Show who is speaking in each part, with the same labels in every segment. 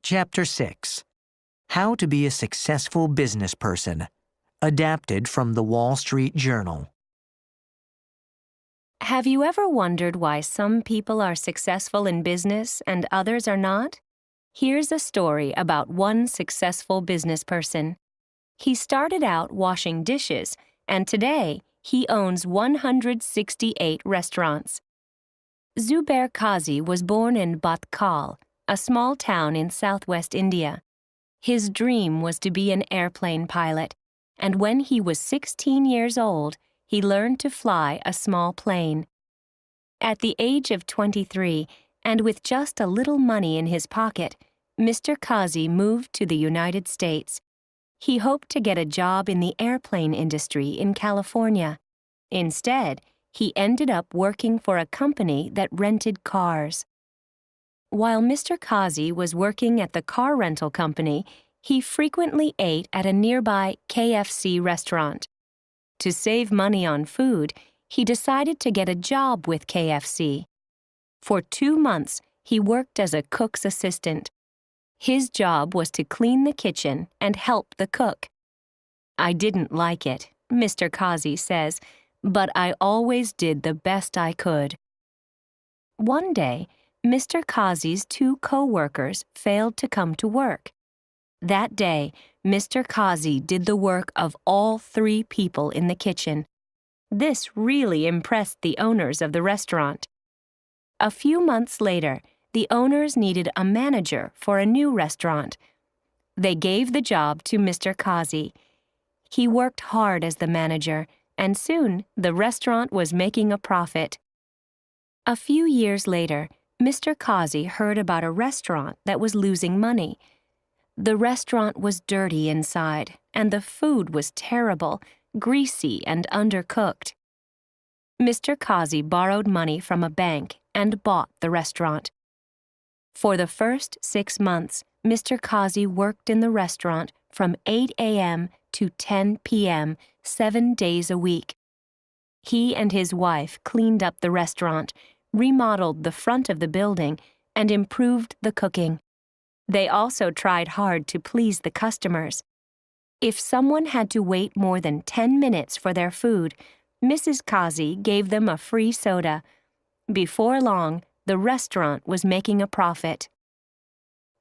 Speaker 1: Chapter 6. How to be a successful business person. Adapted from the Wall Street Journal.
Speaker 2: Have you ever wondered why some people are successful in business and others are not? Here's a story about one successful business person. He started out washing dishes, and today he owns 168 restaurants. Zubair Qazi was born in Batkal, a small town in southwest India. His dream was to be an airplane pilot, and when he was 16 years old, he learned to fly a small plane. At the age of 23, and with just a little money in his pocket, Mr. Qazi moved to the United States. He hoped to get a job in the airplane industry in California. Instead, he ended up working for a company that rented cars. While Mr. Qazi was working at the car rental company, he frequently ate at a nearby KFC restaurant. To save money on food, he decided to get a job with KFC. For 2 months, he worked as a cook's assistant. His job was to clean the kitchen and help the cook. "I didn't like it," Mr. Qazi says, "but I always did the best I could." One day, Mr. Qazi's 2 co-workers failed to come to work. That day, Mr. Qazi did the work of all 3 people in the kitchen. This really impressed the owners of the restaurant. A few months later, the owners needed a manager for a new restaurant. They gave the job to Mr. Qazi. He worked hard as the manager, and soon the restaurant was making a profit. A few years later, Mr. Qazi heard about a restaurant that was losing money. The restaurant was dirty inside, and the food was terrible, greasy and undercooked. Mr. Qazi borrowed money from a bank and bought the restaurant. For the first 6 months, Mr. Qazi worked in the restaurant from 8 a.m. to 10 p.m., 7 days a week. He and his wife cleaned up the restaurant, remodeled the front of the building, and improved the cooking. They also tried hard to please the customers. If someone had to wait more than 10 minutes for their food, Mrs. Qazi gave them a free soda. Before long, the restaurant was making a profit.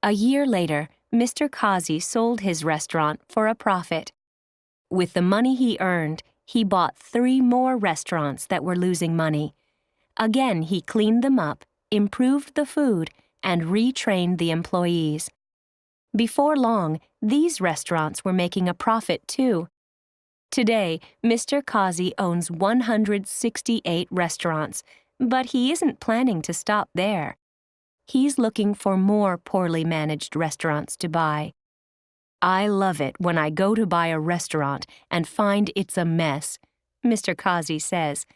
Speaker 2: A year later, Mr. Qazi sold his restaurant for a profit. With the money he earned, he bought 3 more restaurants that were losing money. Again, he cleaned them up, improved the food, and retrained the employees. Before long, these restaurants were making a profit too. Today, Mr. Qazi owns 168 restaurants, but he isn't planning to stop there. He's looking for more poorly managed restaurants to buy. "I love it when I go to buy a restaurant and find it's a mess," Mr. Qazi says.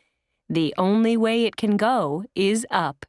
Speaker 2: "The only way it can go is up."